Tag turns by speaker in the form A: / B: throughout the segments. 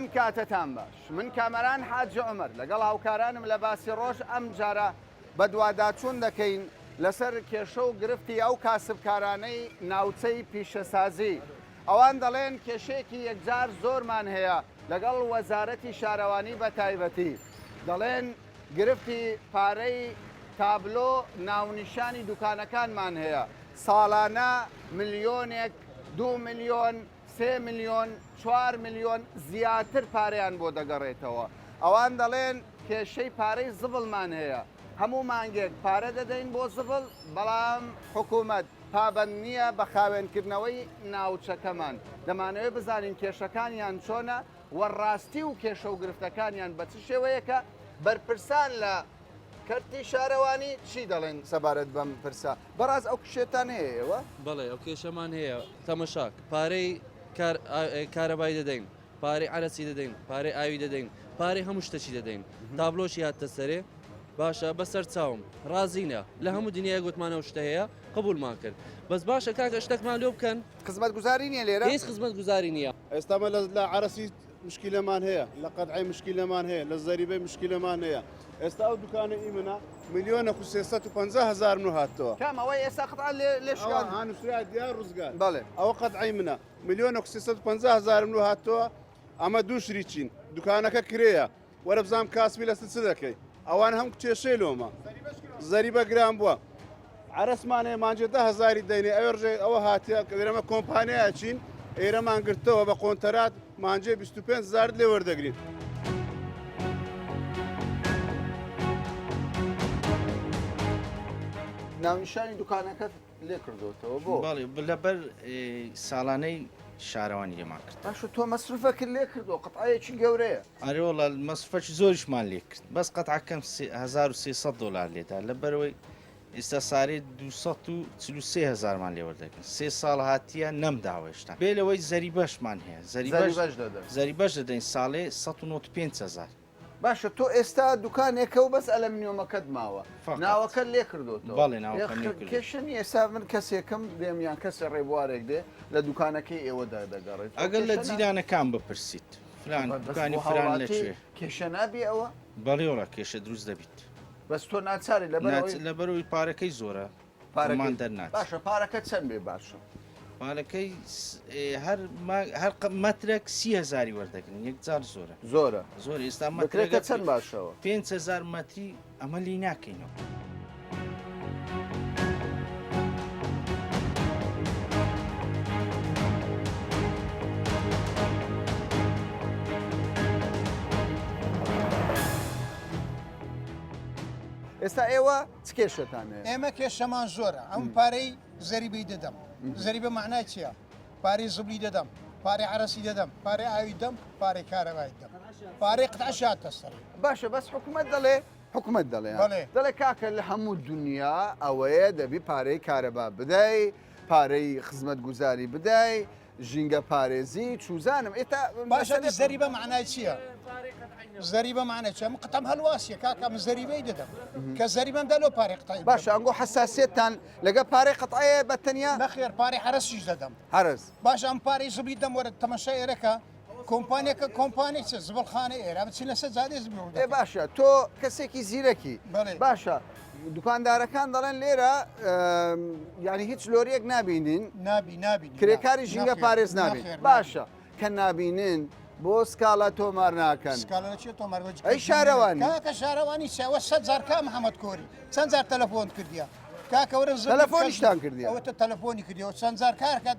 A: بەڵام کاتتان باش من کامەران حاج عومەر لەگەڵ هاوکارانم لە باسی ڕۆژ ئەم جارە بە دوواداچوون دەکەین لەسەر کێشە و گرفتی ئەو کاسبکارانەی ناوچەی پیشەسازی ئەوان دەڵێن کێشەیەکی یەکجار زۆرمان هەیە لەگەڵ وەزارەتی شارەوانی بە تایبەتی دەڵێن گرفتی پارەی تابلۆ ناونیشانی دوکانەکانمان هەیە ساڵانە ملیۆنێک 2 ملیۆن 3 ملیۆن 4 ملیۆن زیاتر پارەیان بۆ دەگەڕێتەوە ئەوان دەڵێن کێشەی پارەی زبڵمان هەیە هەموو مانگێک پارە دەدەین بۆ زبڵ بەڵام حکوومەت پابەند نییە بە خاوێنکردنەوەی ناوچەکەمان دەمانەوێت بزانین کێشەکانیان چۆنە وەڕاستی و کێشە و گرفتەکانیان بە چ شێوەیەکە بەرپرسان لە کەرتی شارەوانی چی دەڵێن سەبارەت بەم پرسا بەڕاز ئەو کشێتان هەیەەوە
B: بەڵێ ئەو کێشەمان هەیە تەمەشاک پارەی کارەبای دەدەین پارەی عەرەسی دەدەین پارەی ئاوی دەدەین پارەی هەموو شتەچی دەدەین تابلۆشی هاتە سەرێ باشە بەسەر چاوم ڕازینە لە هەموو دنیای گوتمانە شتە هەیە قبولمان کرد بەس باشە کاکە شتێکمان لێ بکەن
A: خزمەت گوزاری نیە لێرە
B: هیچ خزمەت گوزاری نییە
C: ئێستامە لە عەرەسی مشکلەمان هەیە لە قەدعی مشکلەمان هەیە لە زەریبەی مشکلەمان هەیە ئێستا ئەو دوکانە ئیمنە ملیۆنە 350,000 من هاتەوە
A: کام ئەوەی ئێستا قەتعا لێشکان
C: هانووسرا دیار ڕزگار
A: بەڵێ
C: ئەوە قەدعی منە ملیۆنە 350,000 من هاتەوە ئەمە دوو شریچین دوکانەکە کرێیە وەرە بزانام کاسبی لەست چ دەکەی ئەوان هەم کێشەی لۆمە زەریبە گران بووە عرەسمانەیە مانجێ 10,000 دەینێ ئەوێ ئەوە هاتیە کە دەرەمە کۆمپانیایە چین ئێرەمان گرتەوە بە قۆنتەرات مانجێ 25,000 لێ وەردەگرین.
A: ناونیشانی دوکانەکەت لێ کردوتەوە بۆ
D: باڵێ لەبەر ساڵانەی شارەوانی لێمان کرد
A: باش تۆ مەسروفەکرد لێ کردەوە قەتعایەکی گەورەیە
D: ئەرێوەڵە مەسفەش زۆریشمان لێ کرد بەس قەتعکەم 1300 دلار لێدا لەبەرەوەی ئێستا سارێ 243,000مان لێ وەردەگرن 3 ساڵ هاتیە نەمداوەشتا بێ لەوەی زەریبەشمان هەیە زەریبەش دەدەین ساڵێ 195,000
A: باشە تۆ ئێستا دوکانێکە و بەس ئەلەمنیۆمەکەت ماوە ناوەکەت لێ کردوتەوە
D: بەڵێ
A: کێشنی ئێستا من کەسێکم دێمیان کەسە ڕێبوارێک دێ لە دوکانەکەی ئێوەدا دەگەڕێت
D: ئەگەر لە جیرانەکان بپرسیت فلان دوکانی فران لەکوێ
A: کێشە نابی ئەوە
D: بەڵێوەڵە کێشە دروست دەبیت
A: بەس تۆ ناچاری
D: لەبەرەوەی پارەکەی زۆرە پارەمان دەرنات
A: باشە پارەکە چەند بێ باشە
D: پارەکەی هەر مەترێک 30,000 وەردەگرن یەکجار
A: زۆرە
D: زۆر ئێستا
A: مەترێکە چەند باشەوە
D: 5,000 مەتری ئەمە لی ناکەینەوە
A: ئێستا ئێوە چ کێشتان هەیە
E: ئێمە کێشەمان زۆرە ئەم پارەی زەریبەی دەدەم زەریبە معنای چییە پارەی زبلی دەدەم پارەی عەرەسی دەدەم پارەی ئاوی دەم پارەی کارەبای دەم پارەی قەتعش هاتە سەر
A: باشە بەس حکوومەت دەڵێ کاکە لە هەموو دنیا ئەوەیە دەبی پارەی کارەبا بدەی پارەی خزمەت گوزاری بدەی ژینگە پارێزی چوزانم ئێتا
E: باشە زەریبە معنای چییە؟ زەریبە معنای چیە؟ من قەتەم هەلواسیە کاکە من زەریبەی دەدەم کە زەریبەم دەلۆ پارەی قەتعی
A: باشە ئەنگۆ حساسیتتان لەگە پارەی قەتعایە بەتەنیا
E: نەخێر پارەی عەرەسیش دەدەم
A: هەرز
E: باشە ئەم پارەی زبلی دەم وەرە تەماشای ئێرەکە کۆمپانیەکە کۆمپانی چ زبڵخانە ئێرە بچین لەسەر جادێ زبڵ
A: ئێ باشە تۆ کەسێکی زیرەکی باشە دوکاندارەکان دەڵێن لێرە ینی هیچ لۆریەک نبینین
E: نابین
A: کرێکاری ژینگە پارێز نابین باشە کە نبینن بۆ سکاڵە تۆمار ناکەن ئەی شارەوانی
E: کاکە شارەوانی چاوە 100,000 کا محەممەد کۆری چەند جار تەلەفۆن کردیە کاکەوەرە
A: تەلەفۆنیشتان کردی
E: ئەوە تەلەفۆنی کردیەوە چەند جار کارکات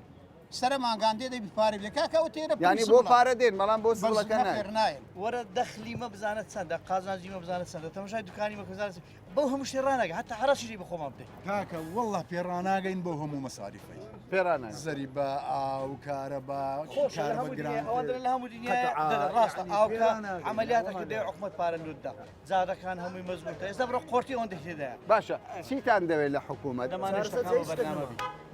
E: سرە ماگاندێ دەبی پارێ لێ کاکەوە تێرە
A: ینی بۆ پارە دێن بەڵام بۆ زڵەکە
E: ناین
F: وەرە دەخلی مە بزانێت چەندە قازانجیمە بزانێت چەندە تەماشای دوکانی مەکەزانێت بەو هەموو شتێ ڕاناگە هەتا عەرەشی بخۆمان بدەین
G: کاکە وەڵڵا پێڕاناگەین بۆ هەموو مەساریفەی
A: پێرانە
G: زەریبە ئاو کارەبا
F: لە هەموو دنیای ڕاستە ئاوکە عملیاتەکە دێ حکومەت پارە لوددا جادەکان هەمووی مەزبوطە ئێستا بڕۆ قۆرتی ئەوەن دەهێدایە
A: باشە چیتان دەوێت لە حکوومەت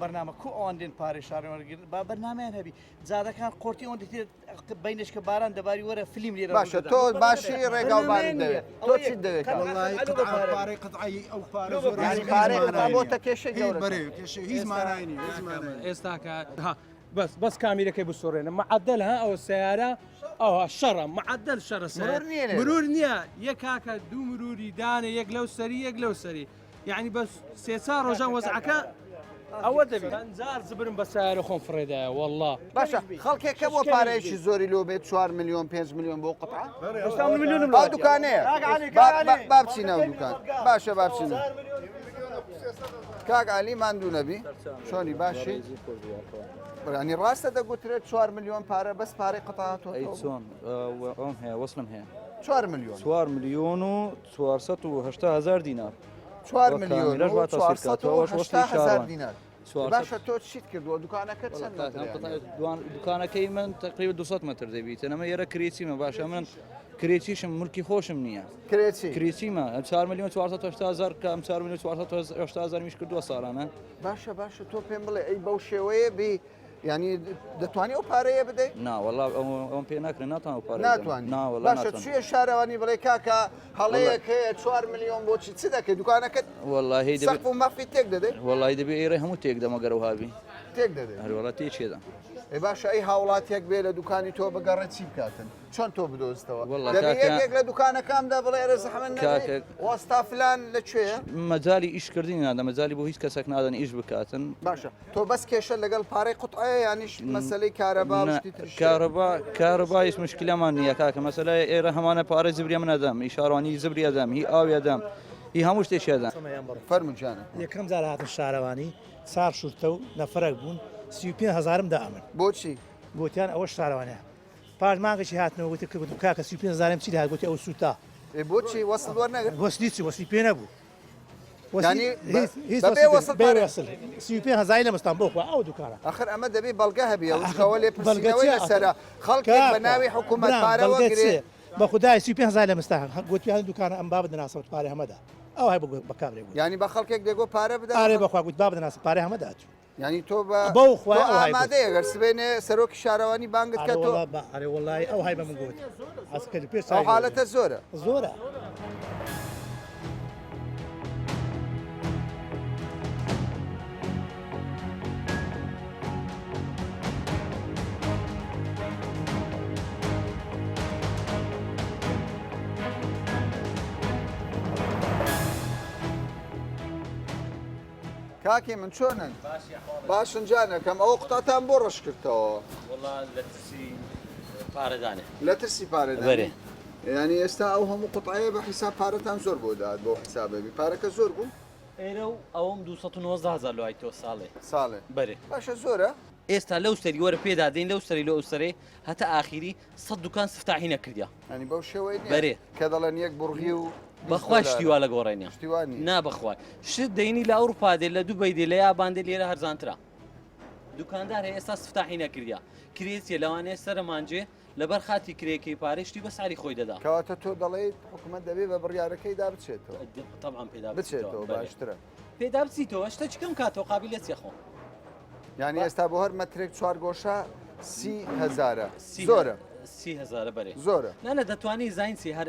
F: بەرنامە کو ئەوان دێن پارەی شارەوەرگرن با بەرنامەیان هەبی جادەکان قۆرتی ئەوەن دەهێت بینشکە باران دەباری وەرە فیلم لێرە
A: باشە تۆ باشی ڕێگاڵبانی دەوێت تۆ چیت دەوێت
G: پارەی قەتعی ئەو
A: پارەی قەتع بۆتە کێشەی گەورە
G: هیچ مانای
H: ئێستا بەس کامیرەکەی بسۆڕێنە مەعەدەل ها ئەو سیارە شەڕە معدل شەڕە مرور نییە یەک کاکە دوو مروری دانە یەک لەو سەری یەک لەو سەری یعنی بە سێچار ڕۆژان وەزعەکە ئەوە دەبێت هەنجار زبرم بە سیارە خۆم فڕێدایە والله
A: باشە خەڵکێکە بۆ پارەیەکی زۆری لۆ بێت 4 میلیۆن 5 میلیۆن بۆ قطعە ئەو دوکانەیە با بچینە ئەو دوکان باشە با بچینە کاک علی ماندوو نەبی چۆنی باشی ڕانی ڕاستە دەگوترێت 4 میلیۆن پارە بەس پارەی قطعاتۆ
I: چۆن ئەوم هەیە وەسلم هەیە
A: 4 میلیۆن
I: 4 میلیۆن و 480,000 دینار
A: 4 میلیۆن و 480,000 دینار باشە تۆ چیت کردووە دوکانەکەت چەند
I: دوکانەکەی من تقریبا 200 متر دەبیت ئەمە ئێرە کرێچیمە باشە من کرێچیشم ملکی خۆشم نییە کرێچیمە 4 میلیۆن 480,000 کە ئەم 4 میلیۆن 480,000 میش کردووە ساڵانە
A: باشە تۆ پێم بڵێ ئەی بەو شێوەیە بی ینی دەتوانانی ئەو پارەیە بدەیت؟
I: ناوەڵا ئەوم پێ ناکرێت ناتوان پارە
A: ناتوانانی باشە چێ شارەوانی بڵێ کاکە هەڵەیەک هەیە 4 میلیۆن بۆچی چ دەکەی دوکانەکەت
I: وەڵی
A: سەقف و مەفی تێک دەدەیت؟
I: وەڵی دەبێ ئێرە هەموو تێک دەمەگەرە هاوی
A: تێک دەدەیت
I: هەروەڵا تێچێدا
A: ئەی باشە ئەی هاوڵاتێک بێ لە دوکانی تۆ بگەڕێت چی بکاتن چۆن تۆ بدۆستەوە یەکێک لە دوکانەکەمدا بڵێ ئێرە زەحمەت نەبێت وەستا فلان لەکوێیە؟
I: مەجای ئیشکردنی نادە مەجای بۆ هیچ کەسێک نادەن ئیش بکاتن
A: باشە تۆ بەس کێشە لەگەڵ پارەی قوتعەیە یانیش مەسەلەی
I: کارەبا هیچ مشکلەمان نییە کاکە مەسەلای ئێرە هەمانە پارە زبریە من ئەدەم هی شارۆانی زبری ئەدەم هی ئاوی ئەدەم هی هەموو شتێکی ئەدەم
A: فەرمووجانە
J: یەکەم جار هاتن شارەوانی چار شورتە و نەفرەک بوون 35,000 دامن
A: بۆچی؟
J: گوتیان ئەوە شارەوانەیە پاش مانگەشی هاتنەوە وتی کردم کاکە 35,000 چی هات گوتی ئەو سوتا
A: بۆچی وەسڵ وەرنەگرت؟
J: وەسلی پێ نەبوو
A: بەبێ وەسڵ
J: 35,000 لە مەستان بۆ خوا ئەو دوکانە
A: ئەخر ئەمە دەبێ بەڵگە هەبێ ئەوە لێ پرسیەوەی لەسەرە خەڵکێک بە ناوی حکوومەت پارەوە گرێ
J: بە خوددای 35,000 لە مستان گوتیان دوکانە ئەم با بدەناسەوە پارە هەمەدا ئەو هەیە بەکارێ بوو
A: ینی بە خەڵکێک دەگۆ پارە بدە
J: پارێ بەخوا گوت با بدەناسە پارە هەمەدات
A: ینی تۆ
J: بەو خوا
A: ئامادەیە گەر سبێنێ سەرۆکی شارەوانی بانگت کە تۆ
J: ئەرێ وەڵی ئەو هەیە بە من گوت ئەسکەری پێ
A: ئەو حالەتە
J: زۆرە
A: کاکی من چۆنن؟ باشن جانەکەم ئەوە قوتاتان بۆ ڕەش کردەوە لە ترسی پارەدانێ ینی ئێستا ئەو هەموو قوتعەیە بە حیساب پارەتان زۆر بۆ داد بۆ حسابێبی پارەکە زۆر بوو؟
K: ئێرە و ئەوم 290,000 لای تۆ
A: ساڵێ
K: بەرێ
A: باشە زۆرە؟
K: ئێستا لەو سەری وەرە پێدادەین لەو سەری لە ئەو سەرێ هەتا ئاخیری 100 دوکان سفتاحی نەکردیا
A: ینی بەو شێوەی
K: بەرێ
A: کە دەڵێن یەک بڕغی و
K: بەخوای شتیوا لە گۆڕێنە نا بەخوای شت دەینی لە ئەوروپا دێ لە دووبەی دێ لە یابان دێ لێرە هەرزانترا دوکاندار هەیە ئێستا سفتاحی نەکردیا کرێچیە لەوانەیە سەرمانجێ لەبەر خاتی کرێکەی پارێشتی بە ساری خۆی دەدا
A: کەواتە تۆ دەڵێیت حکوومەت دەبێت بە بڕیارەکەی دا بچێتەوە
K: طبعا پێدا
A: بچێتەوە باشترە
K: پێدا بچیتەوە شتە چکەم کاتەوە قابلیت یەخۆ
A: ینی ئێستا بۆ هەر مەترێک 4 گۆشە 30,000 زۆرە
K: 30,000 بەرێ
A: زۆرە
K: نانە دەتوانی زینسی هەر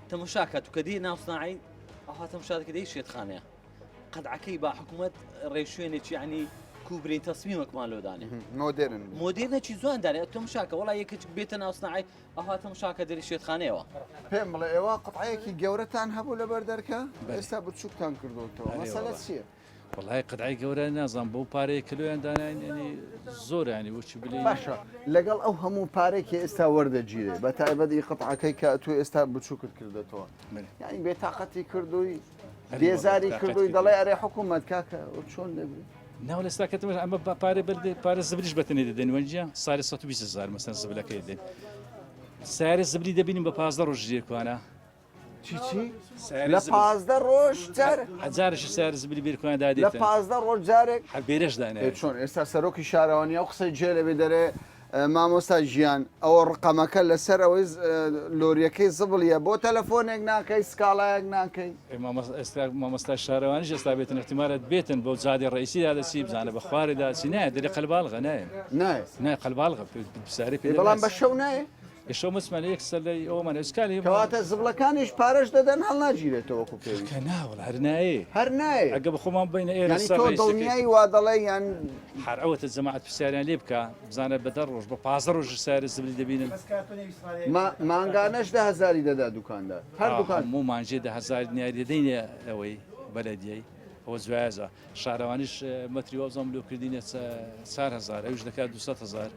K: تەماشاکە تو کە دی ناوسناعی ئەوها تەماشاکە دەی شێتخانەیە قەدعەکەی با حکوومەت ڕێشوێنێکی عنی کوبرین تەسمیمەکمان لۆدانێ مۆدرنێکی جواندانێ تەماشاکە وڵا یەکێک بێتە ناوسناعی ئەوها تەماشاکە دەری شێتخانەیەوە
A: پێم بڵێ ئێوە قوتعەیەکی گەورەتان هەبوو لەبەر دەرکە ئێستا بچووکتان کردوتەوە مەسەلە چییە؟
L: وڵای قەدعی گەورە نازان بۆ پارەیە کلویان دانانی زۆر ینی وچی بلی
A: باشە لەگەڵ ئەو هەموو پارێکی ئێستا وەردەگیرێ بە تایبەتی قەتعەکەی کە تو ئێستا بچووکت کردێتەوە یعنی بێتاقەتی کردووی بێزاری کردووی دەڵێ ئەرێ حکوومەت کاکە چۆن دەبێت
L: ناو لەستا کەتمە ئەمە پارێ بردێ پارە زبریش بەتەنێ دەدەین وەنجە ساری 120,000 مەسەن زبلەکەی دێن سارێ زبری دەبینیم بە 15 ڕۆژ ژێکوانە
A: چی لە 15 ڕۆژ
L: جارش سار زبری بیرکوان دادێت
A: لە 15 ڕۆژ جارێک
L: هەبێرەش دانێت
A: چۆن ئێستا سەرۆکی شارەوانی ئەو قسەی جێ لەبێ دەرێ مامۆستا ژیان ئەوە ڕقەمەکە لەسەر ئەوەی لۆریەکەی زبڵیە بۆ تەلەفۆنێک ناکەی سکاڵایەک ناکەی
L: ئێستا مامۆستا شارەوانیش ئێستا بێتن احتیمالات بێتن بۆ جادی ڕئیسیدا دەچی بزانە بە خوارێدا چی نایە دەری قەلباڵغە نایە نای قەلباڵغە ساری پێ
A: بەڵام بە شەو نایە
L: ئێشە مسمان یەکسەر لە ئەومان ئەسکانی
A: کەواتە زبڵەکانیش پارەش دەدەن هەڵ ناگیرێتەوە وەکو پێویست
L: کە ناوەڵ هەر نایە
A: هەر نایە
L: ئەگە بخۆمان بینە ئێرە
A: یعنی تۆ دڵنیایی وا دەڵێ یان
L: هەر ئەوەتە جەماعەت پرسیاریان لێ بکە بزانە بە 10 ڕۆژ بە 15 ڕۆژ سارە زبلی دەبینن
A: مانگانەش 10,000 دەدا دوکاندار هەر دوکان
L: هەموو مانجێ 10,000 دیاری دەدەینێ ئەوەی بەلەدیەی ئەوە جوایزە شارەوانیش مەتری وەزم لۆکردینە 4,000 ئەوش دەکات 200,000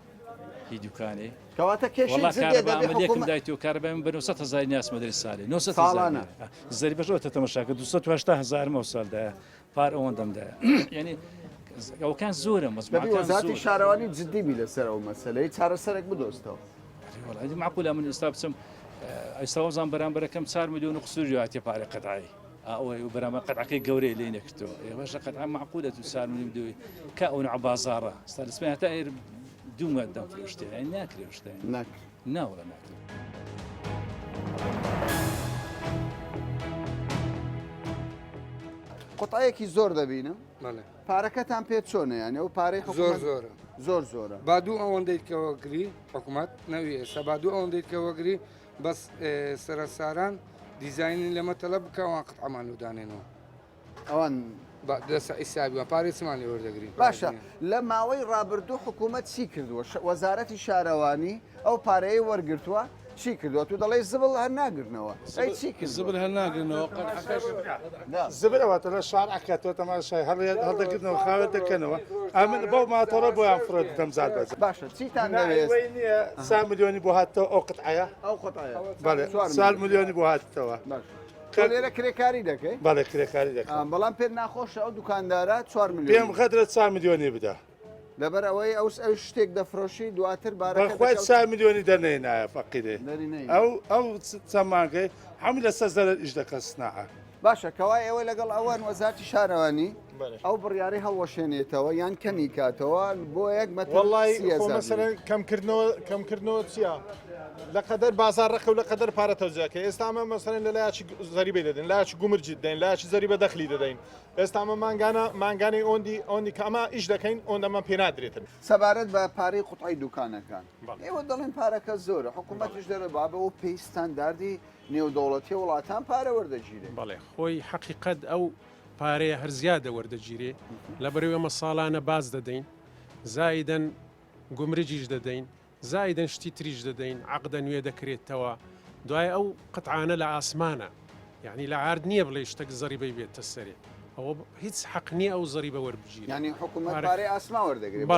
L: هی دوکانێ
A: کەواتە کێشێکم
L: دایتی و کارەبای بە 900,000 نیاس مەدرری ساڵی 900,000 زەری بەشەوە تەمەشاکە 280,000 مەوسالدایە پار ئەوەندەمدایە یعنی ئەوکان زۆرە
A: وەزارەتی شارەوانی جددی بی لەسەر ئەو مەسەلەی چارەسەرێک بدۆستەوە
L: معقولە من ئێستا بچم ئێستا وەزان بەرامبەرەکەم 4 میلیۆن قسووری هاتیە پارێ قەتعایی ئەوەی بەرامە قەتعەکەی گەورەی لێ نەکردەوە ئێوەشە قەتعا معقولە تو 4 میلیۆن دوی کە ئەو نوع بازاڕە ستا لەسمێ هەتا ئێر دوو مادەم فرۆشتێ ناکرێ شتێ ناوەڵە ناکرێت
A: قوتایەکی زۆر دەبینم پارەکەتان پێ چۆنە یانێ ئەو پارەی
M: زۆر زۆرە
A: زۆر زۆرە
M: با دوو ئەوەندەیتکەوەگری حکوومەت نەوی ئێستا با دوو ئەوەندەیتکەوەگری بەس سەرساران دیزایانی لەمە تەلە بکەوان قەتعەمان ودانێنەوە
A: ئەوان
M: دەسە ئیسابیوە پارێسمان لێ وەردەگری
A: باشە لە ماوەی ڕابردوو حکوومەت چی کردووە وەزارەتی شارەوانی ئەو پارەیە وەرگرتووە چی کردووە تو دەڵێ زبڵ هەر ناگرنەوە چی کرد
N: زبر هەر ناگرنەوە زبرەوەتە لە شار ئەکاتەوە تەماشای هەڵدەگرنەوە خاوێت دەکەنەوە ئەمن بەو ماتۆڕە بۆیان فرۆت دەمزار بەز
A: باشە چیتان دەوێت
N: نییە 3 میلیۆنی بۆ هاتەوە ئەو قەتعەیە
A: ئەو قەتعەیە
N: بەڵێ 4 میلیۆنی بۆ هاتەوە
A: لێرە کرێکاری دەکەی
N: بەڵێ کرێکاری دەکەم
A: بەڵام پێ ناخۆشە ئەو دوکاندارە 4 میلیۆن
N: پێم خەدرە 4 میلیۆنی بدە
A: لەبەر ئەوەی ئەو شتێک دەفرۆشی دواتر
N: بەخوای 4 میلیۆنی دەرنێنایە فەقیرێ ئەو چەمانگەی هەموو لەسەر زەرەر ئیش دەکە سناعە
A: باشە کەوای ئەوە لەگەڵ ئەوان وەزارەتی شارەوانی ئەو بڕیاری هەڵوەشێنێتەوە یان کەمی کاتەوە بۆ یەک
G: مەسەرەن کەمکردنەوە چییە؟ لەقەدەر بازار ڕخە و لەقەدەر پارە تەوزیەکە ئێستا ئەمە مەسەرەن لە لایەکی زەریبەی دەدەین لایەکی گومرجی دەین لایەکی زەریبە دەخلی دەدەین ئێستا ئەمە مانگانەی ئۆندی کە ئەمە ئیش دەکەین ئۆندەمە پێ نادرێتن
A: سەبارەت بە پارەی قوتعی دوکانەکان ئێوە دەڵێن پارەکە زۆرە حکوومەتیش دەرە بابەوە پێی ستانداردی نێودەوڵەتی وڵاتان پارە وەردەگیرێ
O: بەڵێ خۆی حەقیقەت ئەو پارەیە هەر زیادە وەردەگیرێ لە بەرەوەی ئەمە ساڵانە باز دەدەین زایدەن گومرجیش دەدەین زایدەن شتی تریش دەدەین عقدە نوێ دەکرێتەوە دوای ئەو قەتعانە لە ئاسمانە یعنی لە عارد نییە بڵێ شتێک زەریبەی بێتە سەرێ ئەوە هیچ حەق نییە ئەو زەریبە وەربگیرێ
A: ینی حکوومەت پارەی ئاسما وەردەگرێت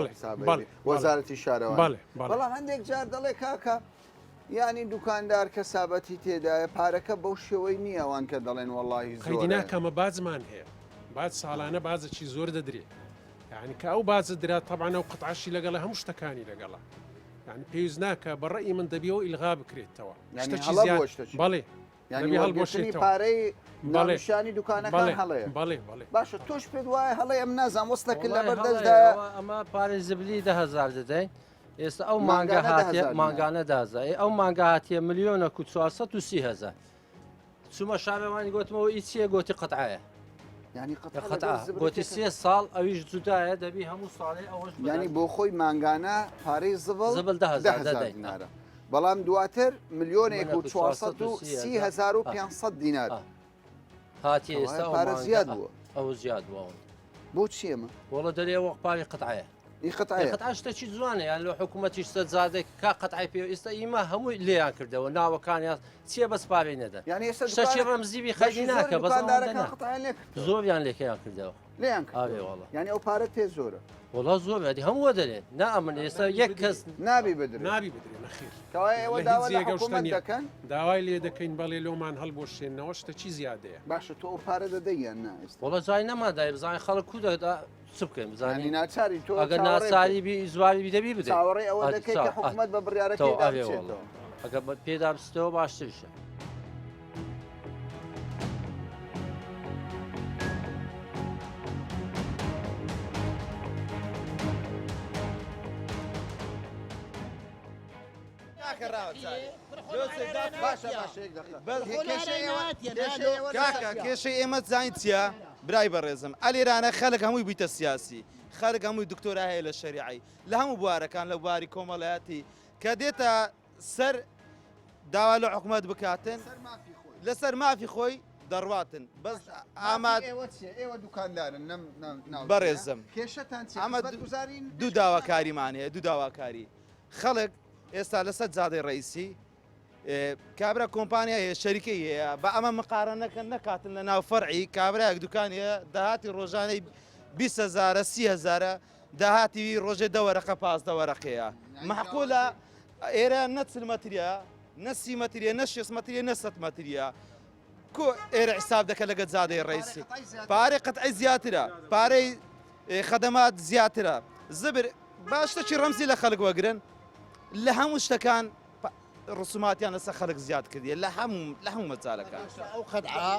A: وەزارەتی شارەوە بەڵام هەندێک جار دەڵێ کاکە ینی دوکاندار کە سابەتی تێدایە پارەکە بەو شێوەی نییە ئەوان کە دەڵێن وەڵی
O: خەیدیناکەمە بازمان هەیە باز ساڵانە بازێکی زۆر دەدرێت یعنی کە ئەو بازە درات تەبعانە و قەتعاشی لەگەڵە هەموو شتەکانی لەگەڵە یعنی پێویست ناکە بەڕێی من دەبیەوە ئیلغا بکرێتەوە
A: بەڵێ ینی هەڵبۆشتنی پارەی ناڵشانی دوکانەکان هەڵەیە
O: بەڵێ
A: باشە تۆش پێ وایە هەڵێ ئەم نازان وەستەکرد لە بەردەستدایە
H: ئەمە پارەی زبلی 10,000 دەدەین ئێستا ئەو مانگە هاتیە مانگانە دازای ئەو مانگە هاتیە ملیۆنە و 430,000 چوومە شارەوانی گوتمەوە ئیچیە گوتی قەتعایە
A: ینی
H: گوتی 3 ساڵ ئەویش جودایە دەبی هەموو ساڵی ئەوەش
A: ینی بۆ خۆی مانگانە پارەی
H: زبل 10,000 دەدەین
A: بەڵام دواتر ملیۆنێک و 430,500 دینار
H: هاتی ئێستا
A: پارە زیاد بووە
H: ئەو زیاد بووە
A: بۆ چیەمە؟
H: وەڵە دەرێەوە قپاری قەتعایە قەتعاشتەکی جوانە یان لە حکوومەتیش سەرزادێک کا قەتعای پێ ئێستا ئیمە هەمووی لێیان کردەوە ناوەکانیان چیە بەس پارەی نەدا
A: یعنی
H: شتێکی ڕەمزیبی خەجی ناکە زۆریان لێکیان کردەوە
A: لێیان
H: ئاوێ وەڵە
A: یعنی ئەو پارە تێ زۆرە
H: وڵا زۆر ئەدی هەمووە دەرێت نا ئەمن ئێستا یەک کەس
A: نابی بدرێت
O: نابی بدرێت نەخیر
A: کەوای ئێوە داوا لە حکوومەت دەکەن
O: داوای لێ دەکەین بەڵێ لۆمان هەڵبۆشێنەوە شتێکی زیادەیە
A: باشە تۆ ئەو پارە دەدەیان نا
H: وڵە جای نەمادای بزانین خەڵک کو دەدا چ بکەین
A: بزانین ناچاری تۆ
H: ئەگەر ناچاری بی زواری دەبی بدەیت
A: چاوەڕێی ئەوە دەکەیت کە حکوومەت بە بڕیارەکەی دابچێتەوە
H: ئەگەر پێدا بستەوە باشترشە
P: کێشەی ئێمە زانین چیە؟ برای بەڕێزم ئەلێرانە خەڵک هەمووی بیتە سیاسی خەڵک هەمووی دکتۆرا هەیە لە شەریعی لە هەموو بوارەکان لە بواری کۆمەڵایەتی کە دێتە سەر داوا لە حکوومەت بکاتن لەسەر مافی خۆی دەڕواتن بەس ئاماد
A: ئێوە دوکاندارن
P: بەڕێزم
A: ئەمە
P: دوو داواکاریمان هەیە دوو داواکاری خەڵک ئێستا لەسەر جادەی ڕئیسی کابرا کۆمپانیا هەیە شەریکەی هەیە بە ئەمە مقارنەکە نەکاتن لە ناو فەرعی کابراایەک دوکانە داهاتی ڕۆژانەی 20,000 30,000 داهاتی ڕۆژێ دەوەرەقە پاس دەوەرەقەیە محقولە ئێرە نەچل مەتریە نەسی مەتریە نە 6 مەتریە نە 100 مەتریە کۆ ئێرە حساب دەکە لەگە جادەی ڕئیسی پارەی قەتعی زیاترە پارەی خەدەمات زیاترە زبر باشتەکی ڕەمزی لە خەڵک وەگرن لە هەموو شتەکان ڕسوماتیان لەسەر خەڵک زیاد کردیە لە هەموو مەجالەکان
J: ئەو قەدعا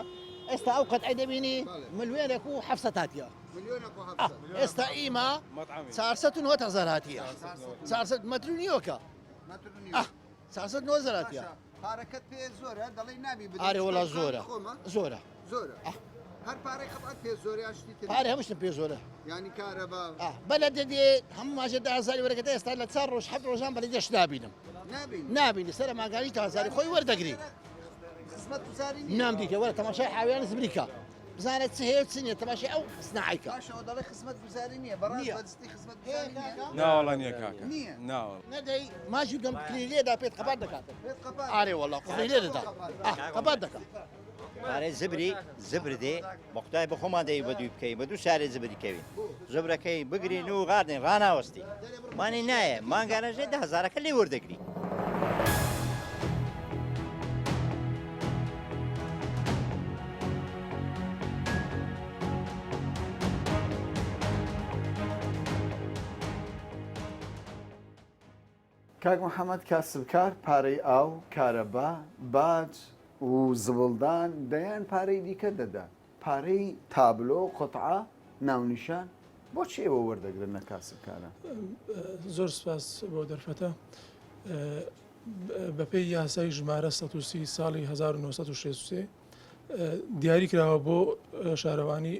J: ئێستا ئەو قەدعی دەبینی ملوێنێک و حەفسەت هاتیە ئێستا ئیمە 490,000 هاتیە 400 مەتر نیوەکە 490 هاتیە
A: پارەکەت پێ زۆرە دەڵی نابی
J: ئارێ وەڵا زۆرە زۆرە
A: هەر پارەی قەت پێ زۆری ئاشتی
J: پارێ هەمووشتم پێ زۆرە
A: ینی کارەبا
J: بەلە دەدێ هەموو ماژە 10,000 وەرەکەت ئێستا لە 4 ڕۆژ 7 ڕۆژان بەلە دێش نابینم نابینی سەر ماگاری تا هەزاری خۆی وەردەگری نام دیکە وەرە تەماشای حاویان زبریکە بزانێت چ هەیە چ نییە تەماشای ئەو سناعیکە
A: باشەوە دەڵی خزمەت گوزاری نییە بەڕاستی خزمەت گوزاری نییە
L: ناوەڵا نییە کاکە
J: نەدەی ماژی دەم کلیلێ دا پێت قەبات دەکاتن ئارێ وەڵا قوڕی لێ دەدا قەبات دەکات
Q: پارەی زبر دێ بەختای بە خۆمان دەی بە دوی بکەین بە دوو شارێ زبری کەوین زبرەکەی بگرین و غاردین ڕناوەستی مانی نایە مانگانەژێ 10,000ەکە لێ وەردەگری
A: کاک محەممەد کاسبکار پارەی ئاو کارەبا باج و زبڵدان دەیان پارەی دیکە دەدا پارەی تابلۆ قوتعا ناونیشان بۆچی ئێوە وەردەگرن نە کاسبکارە
R: زۆر سپاس بۆ دەرفەتە بەپێی یاسای ژمارە 130 ساڵی 1963 دیاری کراوە بۆ شارەوانی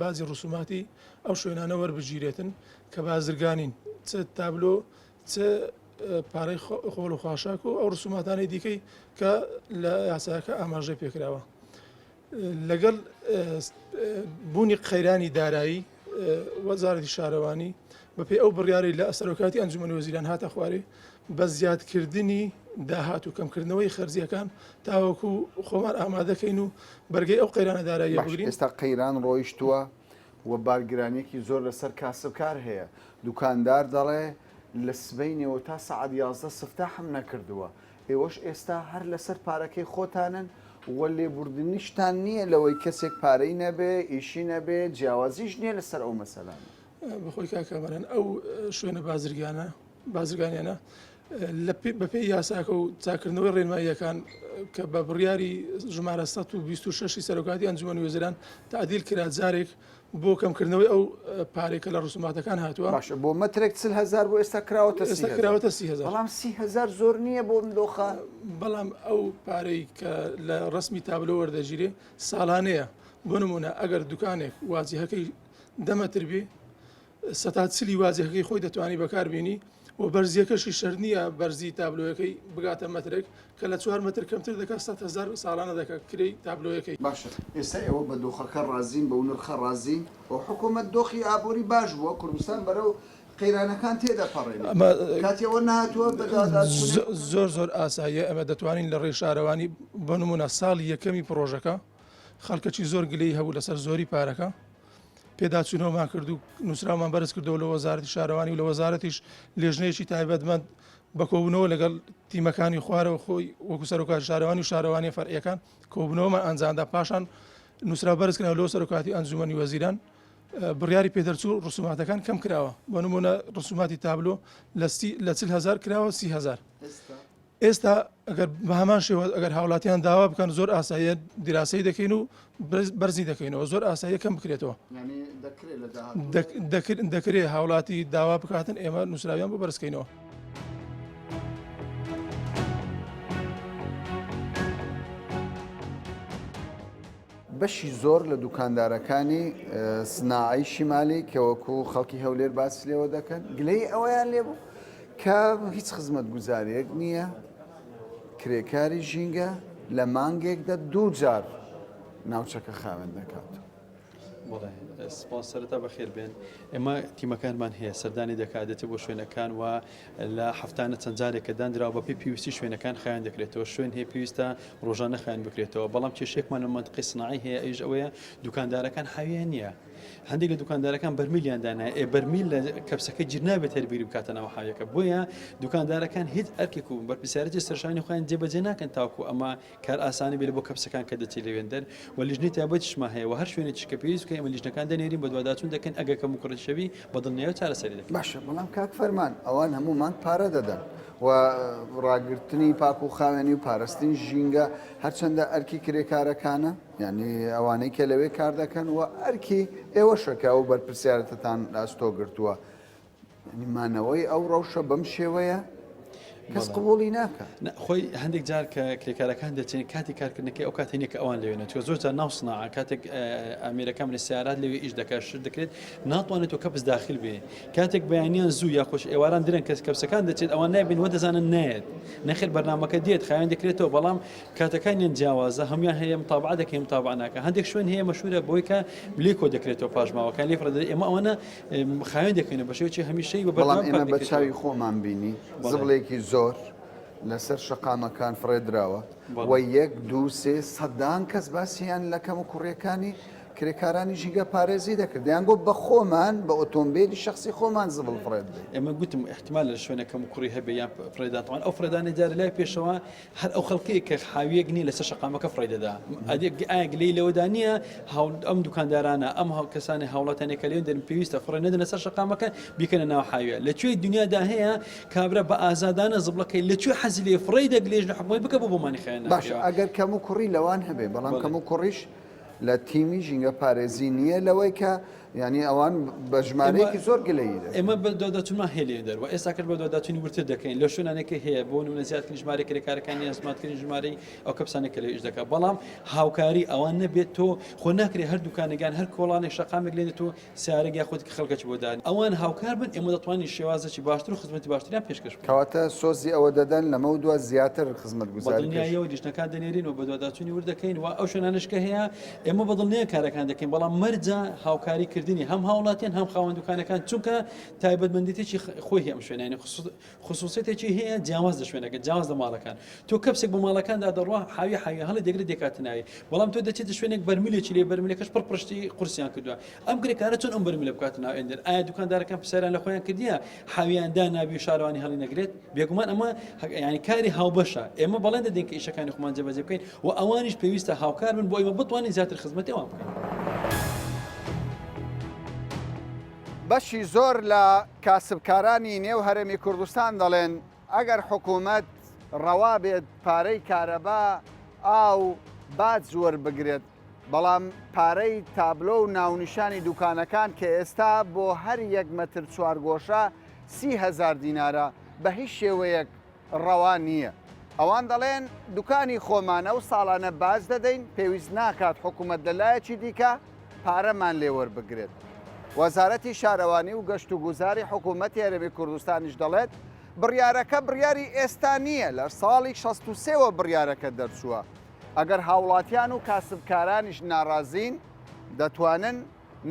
R: بازی ڕسوماتی ئەو شوێنانە وەربگیرێتن کە بازرگانین چ تابلۆ چ پارەی خۆڵ و خواشاک و ئەو ڕسوماتانی دیکەی کە لە یاساکە ئاماژەی پێکراوە لەگەڵ بوونی قەیرانی دارایی وەزارەتی شارەوانی بەپێی ئەو بڕیاری لە ئەسەرۆکاتی ئەنجومەنی وەزیران هاتە خوارێ بە زیادکردنی داهات و کەمکردنەوەی خەرجیەکان تاوەکو خۆمان ئامادەکەین و بەرگەی ئەو قەیرانە دارایی بگرین
A: ئێستا قەیران ڕۆیشتووە و بارگرانیەکی زۆر لەسەر کاسبکار هەیە دوکاندار دەڵێ لە سبەینەوە تا سعات 11 سفتا هەم نەکردووە ئێوەش ئێستا هەر لەسەر پارەکەی خۆتانن وە لێبوردنیشتان نییە لەوەی کەسێک پارەی نەبێ ئیشی نەبێ جیاوازیش نییە لەسەر ئەو مەسەلانە
R: بەخۆی کاکەمەرن ئەو شوێنە بازرگانیانە بەپێی یاساکە و چاکردنەوەی ڕێنماییەکان کە بە بڕیاری ژمارە 126 سەرۆکاتی ئەنجومەنی وەزیران تعدیل کرا جارێک بۆ کەمکردنەوەی ئەو پارێکە لە ڕسوماتەکان هاتووە
A: باشە بۆ مەترێک 40,000 بۆ ئێستا
R: کراوەتە 30,000
A: بەڵام 30,000 زۆر نییە بۆ مدۆخە
R: بەڵام ئەو پارەی کە لە ڕسمی تابلۆ وەردەگیرێ ساڵانەیە بۆ نمونە ئەگەر دوکانێک واجهەکەی دەمەتر بێ سەتا چلی واجهەکەی خۆی دەتوانی بەکاربیێنی و بەرزیەکەشی شەر نییە بەرزی تابلۆیەکەی بگاتە مەترێک کە لە 4 مەتر کەمتر دەکات 100,000 ساڵانە دەکات کرێی تابلۆیەکەی
A: باشە ئێستا ئێوە بە دۆخەکە ڕازین بە نرخە ڕازین و حکوومەت دۆخی ئابووری باش بووە کوردستان بەرەو قەیرانەکان تێدەپەڕێن کاتیەوە نهاتووە
R: زۆر ئاساییە ئەمە دەتوانین لە ڕێی شارەوانی بە نمونە ساڵی یەکەمی پرۆژەکە خەڵکەکی زۆر گلەی هەبوو لەسەر زۆری پارەکە پێداچوونەوەمان کرد و نووسرامان بەرز کردەوە لە وەزارەتی شارەوانی و لە وەزارەتیش لێژنەیەکی تایبەتمەند بەکۆبوونەوە لەگەڵ تیمەکانی خوارەوە خۆی وەکو سەرۆکات شارەوانی و شارەوانی فەرعیەکان کۆبوونەوەمان ئەنجامدا پاشان نووسرا بەرزکردنەوە لەوە سەرۆکاتی ئەنجومەنی وەزیران بڕیاری پێدەرچوو ڕسوماتەکان کەم کراوە بۆ نمونە ڕسوماتی تابلۆ لە 40,000 کراوە 30,000 ئێستا ئەگەر بە هەمان شێوە ئەگەر هاوڵاتیان داوا بکەن زۆر ئاساییە دیراسی دەکەین و بەرزی دەکەینەوە زۆر ئاساییە کەم بکرێتەوە دەکرێت هاوڵاتی داوا بکاتن ئێمە نووسراویان بۆ بەرزکەینەوە.
A: بەشی زۆر لە دوکاندارەکانی سناعی شیمالی کەوەکو خەڵکی هەولێر باسی لێوە دەکەن گلەی ئەوەیان لێبوو کە هیچ خزمەت گوزاریەک نییە کرێکاری ژینگە لە مانگێکدا 2 جار ناوچەکە خاوێن دەکات.
S: بەڵێ سپاسەرەتا بەخێر بێن ئێمە تیمەکانمان هەیە سەردانی دەکاتێتە بۆ شوێنەکان و لە هەفتانە چەند جارێکە دانراوە بە پێویستی شوێنەکان خیان دەکرێتەوە شوێن هەیە پێویستە ڕۆژانە خیان بکرێتەوە بەڵام کێشێکمان لە منطقەی سناعی هەیە ئەویش ئەوەیە دوکاندارەکان حاویان نییە هەندێک لە دوکاندارەکان بەرمیلیان دانایە بەرمیل لە کەپسەکە گیر نابێت هەربیری بکاتەنەوە حاویەکە بۆیە دوکاندارەکان هیچ ئەرکێک و بەرپرسیارەتی سەرشانی خۆیان جێبەجێ ناکەن تاوکو ئەمە کار ئاسانی بێت بۆ کەپسەکان کە دەچێت لەوێندەر و لیژنەی تایبەتیشمان هەیە و هەر شوێنێکی کە پێویست بکە ئێمە لیژنەکان دەنێرین بە دواداچوون دەکەن ئەگەر کە مقڕشەوی بەدڵنیایی و چارەسەری دەکەن.
A: باشە بەڵام کاک فەرمان ئەوان هەمومان پارە دەدەن و ڕاگررتنی پاک و خاوێنی و پاراستنی ژینگە هەرچەندە ئەرکی کرێکارەکانە یعنی ئەوانەی کە لەوێ کار دەکەن و ئەرکی ئێوە شەکە و بەرپرسیارەتتان ئاستۆ گرتووە مانەوەی ئەو ڕەوشە بەم شێوەیە کەس قبولی ناکە
S: خۆی هەندێک جار کە کرێکارەکان دەچێن کاتی کارکردنەکەی ئەو کاتێنێک ئەوان لەوێنە چۆ زۆر جار ناوسناع کاتێک ئەمریکەکان لە سیارات لەوێ ئیش دەکات شت دەکرێت ناتوانێت تۆ کەپس داخل بێ کاتێک بەیانیان زوو یا خۆش ئێواران درن کەس کەپسەکان دەچێت ئەوان نابین وە دەزانن نایێت نەخێر بەرنامەکە دێت خایان دەکرێتەوە بەڵام کاتەکانیان جیاوازە هەمویان هەیە متابعە دەکەین متابعە ناکە هەندێک شوێن هەیە مەشهورە بۆی کە بلێکۆ دەکرێتەوە پاژماوەکان لێ فرە ئێمە ئەوانە خایان دەکەین بە شێوەیەکی هەمیشەی بە
A: بەڵام ئێمە بە چاوی خۆمان بینی زبڵێکی زۆر لەسەر شەقامەکان فرێدراوە و 1-2-3 سەدان کەس باسییان لە کەم و کوڕیەکانی کرێکارانی ژینگە پارێزی دەکرد دەیان گۆ بە خۆمان بە ئۆتۆمبیلی شخصی خۆمان زبڵ فرێد
S: ئێمە گوتم احتمال لە شوێنە کەم و کوڕی هەبێ یان فرێداتوان ئەو فرێدانی جارە لای پێشەوە هەر ئەو خەڵکەیە کە حاویەک نی لەسەر شەقامەکە فرێدەدا ئایا گلەی لەوەدا نییە ئەم دوکاندارانە ئەم کەسانی هاوڵاتانێکە لێن دەن پێویستە فڕێنەدە لەسەر شەقامەکە بیکەنە ناو حاویە لەکوێی دنیادا هەیە کابرا بە ئازادانە زبڵەکەی لەکوێ حەزی لێ فڕێدە گلێژ لە حکومەت بکە بۆ بۆمانی خەیان
A: باش ئەگەر کەم و کوڕی لەوان هەبێ بەڵام کەم و کوڕیش لە تیمی ژینگە پارێزی نییە لەوەی کە ینی ئەوان بە ژمارەیەکی زۆر گلەیدا
S: ئێمە بە دۆداچوونمان هێلێ دەرەوە ئێستا کرد بە دۆداچوونی ورتر دەکەین لە شوێنانێکی هەیە بۆ نمونە زیادکردن ژمارە کرێکارەکانی ئەزماتکردن ژمارەی ئەو کەپسانێکە لە ئیش دەکات بەڵام هاوکاری ئەوان نەبێت تۆ خۆ ناکرێ هەر دوکانەکان هەر کۆڵانێک شەقامێک لێنێت تۆ سیارێک یا خۆت خەڵکەی بۆ دان ئەوان هاوکار بن ئێمە دەتوانین شێوازێکی باشتر و خزمەتی باشتریان پێشکەش بکەین
A: کەواتە سۆزی ئەوە دەدەن لەمە دووە زیاتر خزمەت گوزاری
S: بەدڵنیاییەوە لیژنەکان دەنێرین و بە دۆداچوونی وردەکەین و ئەو شوێنانشکە هەیە ئێمە بەدڵنیە کارەکان دەکەین بەڵام مەرجە هاوکاریکردنی هەم هاوڵاتیان هەم خاوەن دوکانەکان چونکە تایبەتمەندێتێکی خۆی هەیە ئەم شوێنانی خصوصیتێکی هەیە جیاواز لە شوێنەکە جیاواز لە ماڵەکان تۆ کەپسێک بە ماڵەکاندا دەڕوا حاوی هەڵە دەگرێت دێکاتناوی بەڵام تۆ دەچێت شوێنێک بەرمیلێکی لێ بەرمیلەکەش پڕپشتی قورسیان کردووە ئەم کرێکارە چۆن ئەم بەرمیلە بکاتناو ئێندر ئایا دوکاندارەکان پرسیاریان لە خۆیان کردیە حاویان دانابی و شارەوانی هەڵی نەگرێت بێگومان ئەمە ینی کاری هاوبەشە ئێمە بەڵێن دەدەین کە ئیشەکانی خۆمان جێبەجێ بکەین و ئەوانیش پێویستە هاوکار بن بۆ ئێمە بتوانین زیاتر خزمەتی ئەوان بکەین
A: بەشی زۆر لە کاسبکارانی نێو هەرێمی کوردستان دەڵێن ئەگەر حکوومەت ڕەوا بێت پارەی کارەبا ئاو باج وەربگرێت بەڵام پارەی تابلۆ و ناونیشانی دوکانەکان کە ئێستا بۆ هەر 1 مەتر چوارگۆشە 30,000 دینارە بە هیچ شێوەیەک ڕەوا نییە ئەوان دەڵێن دوکانی خۆمانە و ساڵانە باج دەدەین پێویست ناکات حکوومەت لەلایەکی دیکە پارەمان لێ وەربگرێت وەزارەتی شارەوانی و گەشت و گوزاری حکوومەتی هەرێمی کوردستانیش دەڵێت بڕیارەکە بڕیاری ئێستا نییە لە ساڵی 63ەوە بڕیارەکە دەرچووە ئەگەر هاوڵاتیان و کاسبکارانیش ناڕازین دەتوانن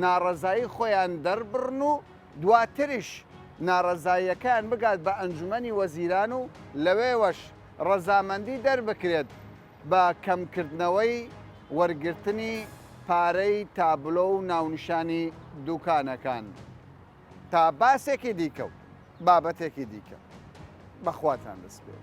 A: ناڕەزایی خۆیان دەربڕن و دواتریش ناڕەزاییەکان بگات بە ئەنجومەنی وەزیران و لەوێوەش ڕەزامەندی دەربکرێت بە کەمکردنەوەی وەرگرتنی پارەی تابلۆ و ناونیشانی دوکانەکان تا باسێکی دیکە و بابەتێکی دیکە بەخواتان دەست پێ.